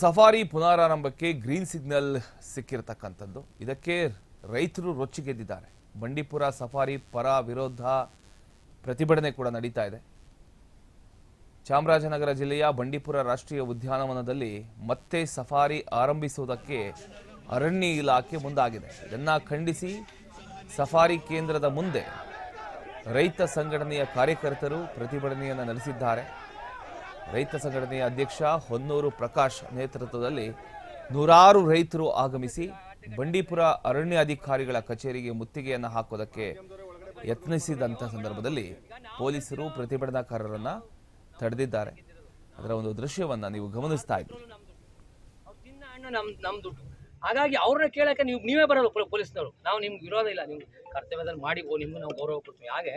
Safari ಪುನರಾರಂಭಕ್ಕೆ green signal ಸಿಕ್ಕಿರತಕ್ಕಂಥದ್ದು. ಇದಕ್ಕೆ ರೈತರು ರೊಚ್ಚಿಗೆದ್ದಿದ್ದಾರೆ. ಬಂಡೀಪುರ ಸಫಾರಿ ಪರ ವಿರೋಧ ಪ್ರತಿಭಟನೆ ಕೂಡ ನಡೀತಾ ಇದೆ. ಚಾಮರಾಜನಗರ ಜಿಲ್ಲೆಯ ಬಂಡೀಪುರ ರಾಷ್ಟ್ರೀಯ ಉದ್ಯಾನವನದಲ್ಲಿ ಮತ್ತೆ ಸಫಾರಿ ಆರಂಭಿಸುವುದಕ್ಕೆ ಅರಣ್ಯ ಇಲಾಖೆ ಮುಂದಾಗಿದೆ. ಇದನ್ನ ಖಂಡಿಸಿ ಸಫಾರಿ ಕೇಂದ್ರದ ಮುಂದೆ ರೈತ ಸಂಘಟನೆಯ ಕಾರ್ಯಕರ್ತರು ಪ್ರತಿಭಟನೆಯನ್ನು ನಡೆಸಿದ್ದಾರೆ. ರೈತ ಸಂಘಟನೆಯ ಅಧ್ಯಕ್ಷ ಹೊನ್ನೂರು ಪ್ರಕಾಶ್ ನೇತೃತ್ವದಲ್ಲಿ ನೂರಾರು ರೈತರು ಆಗಮಿಸಿ ಬಂಡೀಪುರ ಅರಣ್ಯಾಧಿಕಾರಿಗಳ ಕಚೇರಿಗೆ ಮುತ್ತಿಗೆಯನ್ನು ಹಾಕೋದಕ್ಕೆ ಯತ್ನಿಸಿದಂಥ ಸಂದರ್ಭದಲ್ಲಿ ಪೊಲೀಸರು ಪ್ರತಿಭಟನಾಕಾರರನ್ನ ತಡೆದಿದ್ದಾರೆ. ಅದರ ಒಂದು ದೃಶ್ಯವನ್ನ ನೀವು ಗಮನಿಸ್ತಾ ಇದ್ದೀರಿ. ಹಾಗಾಗಿ ಅವ್ರನ್ನ ಕೇಳಕ್ಕೆ ನೀವೇ ಬರಲ್ಲ ಪೊಲೀಸ್ನವರು. ನಾವು ನಿಮ್ಗೆ ವಿರೋಧ ಇಲ್ಲ, ನಿಮ್ಗೆ ಕರ್ತವ್ಯದಲ್ಲಿ ಮಾಡಿ ನಿಮ್ಗೆ ನಾವು ಗೌರವ ಕೊಡ್ತೀವಿ. ಹಾಗೆ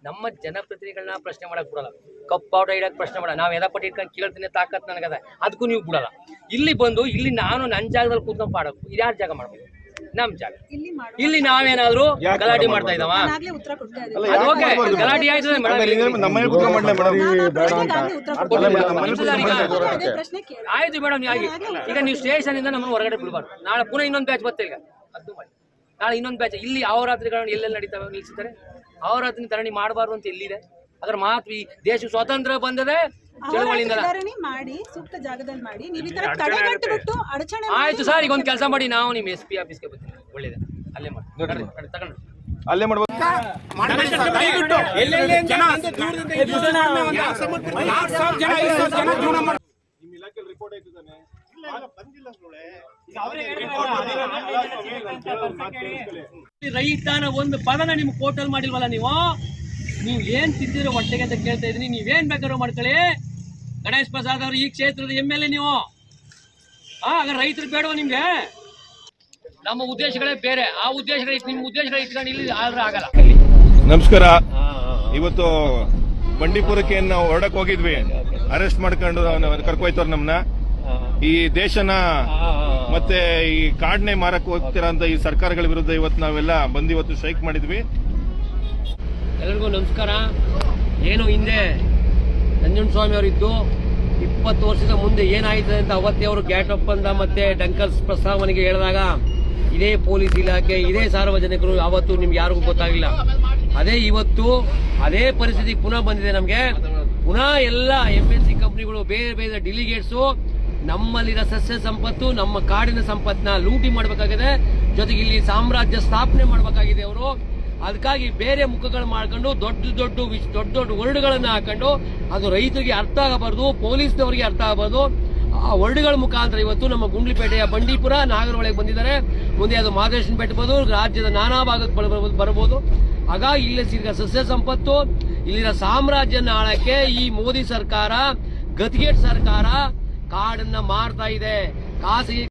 ನಮ್ಮ ಜನಪ್ರತಿನಿಧಿಗಳನ್ನ ಪ್ರಶ್ನೆ ಮಾಡಕ್ ಬಿಡಲ್ಲ, ಕಪ್ ಔಟ್ ಇಡಕ್ಕೆ ಪ್ರಶ್ನೆ ಮಾಡಲ್ಲ. ನಾವು ಎದಪಟ್ಟಿ ಇಟ್ಕೊಂಡು ಕೇಳ್ತೀನಿ ತಾಕತ್ ನನಗದ, ಅದಕ್ಕೂ ನೀವು ಬಿಡಲ್ಲ. ಇಲ್ಲಿ ಬಂದು ಇಲ್ಲಿ ನಾನು ನನ್ನ ಜಾಗದಲ್ಲಿ ಕೂತ್ಕೊಂಡು ಪಾಡಬೇಕು. ಇದ್ಯಾರ ಜಾಗ ಮಾಡ್ಬೇಕು? ನಮ್ ಜಾಗ. ಇಲ್ಲಿ ನಾವೇನಾದ್ರೂ ಗಲಾಟೆ ಮಾಡ್ತಾ ಇದ್ದಾವ? ಓಕೆ, ಗಲಾಟೆ ಆಯ್ತದೆ ಆಯ್ತು ಮೇಡಮ್. ಈಗ ನೀವು ಸ್ಟೇಷನ್ ಇಂದ ನಮ್ಮನ್ನು ಹೊರಗಡೆ ಬಿಡಬಾರ್ದು. ನಾಳೆ ಪುನಃ ಇನ್ನೊಂದು ಬ್ಯಾಚ್ ಬರ್ತೇವೆ. ಈಗ ಅದು ಮಾಡಿ ನಾಳೆ ಇನ್ನೊಂದು ಬ್ಯಾಚ್ ಇಲ್ಲಿ ಅವರಾತ್ರಿಗಳನ್ನು ಎಲ್ಲೆಲ್ಲಿ ನಡೀತಾವೆ ನಿಲ್ಸಿದ್ದಾರೆ. ಅವರಾತ್ರಿ ಧರಣಿ ಮಾಡಬಾರ್ದು ಅಂತ ಎಲ್ಲಿದೆ? ಅದ್ರ ಮಾತು ಈ ದೇಶ ಸ್ವಾತಂತ್ರ್ಯ ಬಂದದೆ ಚಳವಳಿಯಿಂದ ಮಾಡಿ ಸೂಕ್ತ ಜಾಗದಲ್ಲಿ ಮಾಡಿ. ನೀವು ಈ ತರ ತಡೆಗಟ್ಟಬಿಟ್ಟು ಅಡಚಣೆ ಆಯ್ತು ಸರ್. ಈಗ ಒಂದು ಕೆಲಸ ಮಾಡಿ, ನಾವು ನಿಮ್ಮ SP ಆಫೀಸ್ಗೆ ಬರ್ತೀವಿ. ಒಳ್ಳೇದೆ, ಅಲ್ಲೇ ಮಾಡಿ ತಗೊಂಡು ಅಲ್ಲೇ ಮಾಡ್ಬೋದು. ರೈತನ ಒಂದು ಪದನ ನಿಮ್ ಕೋರ್ಟಲ್ ಮಾಡಿಲ್ವಲ್ಲ ನೀವು ಏನ್ ತಿಂದಿರೋ ಹೊಟ್ಟೆಗೆ ಅಂತ ಕೇಳ್ತಾ ಇದೀನಿ. ನೀವೇನ್ ಬೇಕಾದ್ರೂ ಮಾಡ್ಕೊಳ್ಳಿ. ಗಣೇಶ್ ಪ್ರಸಾದ್ ಅವರು ಈ ಕ್ಷೇತ್ರದ MLA ನೀವು. ಹಾಗಾದ್ರೆ ರೈತರು ಬೇಡವ ನಿಮ್ಗೆ? ನಮ್ಮ ಉದ್ದೇಶಗಳೇ ಬೇರೆ. ಆ ಉದ್ದೇಶಗಳು ನಿಮ್ಮ ಉದ್ದೇಶಗಳು ಇಟ್ಕೊಂಡು ಇಲ್ಲಿ ಆದ್ರೆ ಆಗಲ್ಲ. ನಮಸ್ಕಾರ. ಇವತ್ತು ಬಂಡೀಪುರಕ್ಕೆ ನಾವು ಹೊರಡಕ್ ಹೋಗಿದ್ವಿ. ಅರೆಸ್ಟ್ ಮಾಡ್ಕೊಂಡು ಕರ್ಕೊಯ್ತವ್ರು ನಮ್ನ. ಈ ದೇಶನ ಮತ್ತೆ ಈ ಕಾಡ್ನೆ ಮಾರಕ್ ಹೋಗ್ತಿರೋಂತ ಈ ಸರ್ಕಾರಗಳ ವಿರುದ್ಧ ಇವತ್ತು ನಾವೆಲ್ಲ ಬಂದು ಇವತ್ತು ಸ್ಟ್ರೈಕ್ ಮಾಡಿದ್ವಿ. ಎಲ್ಲರಿಗೂ ನಮಸ್ಕಾರ. ಏನು ಹಿಂದೆ ನಂಜುಂಡಸ್ವಾಮಿ ಅವರಿದ್ದು 20 ವರ್ಷದ ಮುಂದೆ ಏನಾಯ್ತದೆ ಅಂತ ಅವತ್ತೇ ಅವರು ಗ್ಯಾಟ್ ಒಪ್ಪಂದ ಮತ್ತೆ ಡಂಕರ್ಸ್ ಪ್ರಸ್ತಾವನೆಗೆ ಹೇಳಿದಾಗ ಇದೇ ಪೊಲೀಸ್ ಇಲಾಖೆ, ಇದೇ ಸಾರ್ವಜನಿಕರು ಯಾವತ್ತೂ ನಿಮ್ಗೆ ಯಾರಿಗೂ ಗೊತ್ತಾಗಿಲ್ಲ. ಅದೇ ಇವತ್ತು ಅದೇ ಪರಿಸ್ಥಿತಿ ಪುನಃ ಬಂದಿದೆ ನಮ್ಗೆ. ಪುನಃ ಎಲ್ಲ MNC ಕಂಪನಿಗಳು, ಬೇರೆ ಬೇರೆ ಡೆಲಿಗೇಟ್ಸು ನಮ್ಮಲ್ಲಿರೋ ಸಸ್ಯ ಸಂಪತ್ತು, ನಮ್ಮ ಕಾಡಿನ ಸಂಪತ್ತನ್ನ ಲೂಟಿ ಮಾಡಬೇಕಾಗಿದೆ. ಜೊತೆಗೆ ಇಲ್ಲಿ ಸಾಮ್ರಾಜ್ಯ ಸ್ಥಾಪನೆ ಮಾಡಬೇಕಾಗಿದೆ ಅವರು. ಅದಕ್ಕಾಗಿ ಬೇರೆ ಮುಖಗಳು ಮಾಡ್ಕೊಂಡು ದೊಡ್ಡ ದೊಡ್ಡ ವರ್ಡ್ಗಳನ್ನ ಹಾಕೊಂಡು ಅದು ರೈತರಿಗೆ ಅರ್ಥ ಆಗಬಾರ್ದು, ಪೊಲೀಸ್ನವರಿಗೆ ಅರ್ಥ ಆಗಬಾರ್ದು. ಆ ವರ್ಡ್ಗಳ ಮುಖಾಂತರ ಇವತ್ತು ನಮ್ಮ ಗುಂಡ್ಲುಪೇಟೆಯ ಬಂಡೀಪುರ ನಾಗರಹೊಳೆಗೆ ಬಂದಿದ್ದಾರೆ. ಮುಂದೆ ಅದು ಮಹದೇಶ್ವರ ಬೆಟ್ಟ ಬರ್ಬೋದು, ರಾಜ್ಯದ ನಾನಾ ಭಾಗಕ್ಕೆ ಬರಬಹುದು. ಹಾಗಾಗಿ ಇಲ್ಲಿ ಸಿಕ್ಕ ಸಸ್ಯ ಸಂಪತ್ತು, ಇಲ್ಲಿನ ಸಾಮ್ರಾಜ್ಯನ ಆಳಕ್ಕೆ ಈ ಮೋದಿ ಸರ್ಕಾರ, ಗತಿಗೇಟ್ ಸರ್ಕಾರ ಕಾಡನ್ನ ಮಾರ್ತಾ ಇದೆ. ಖಾಸಗಿ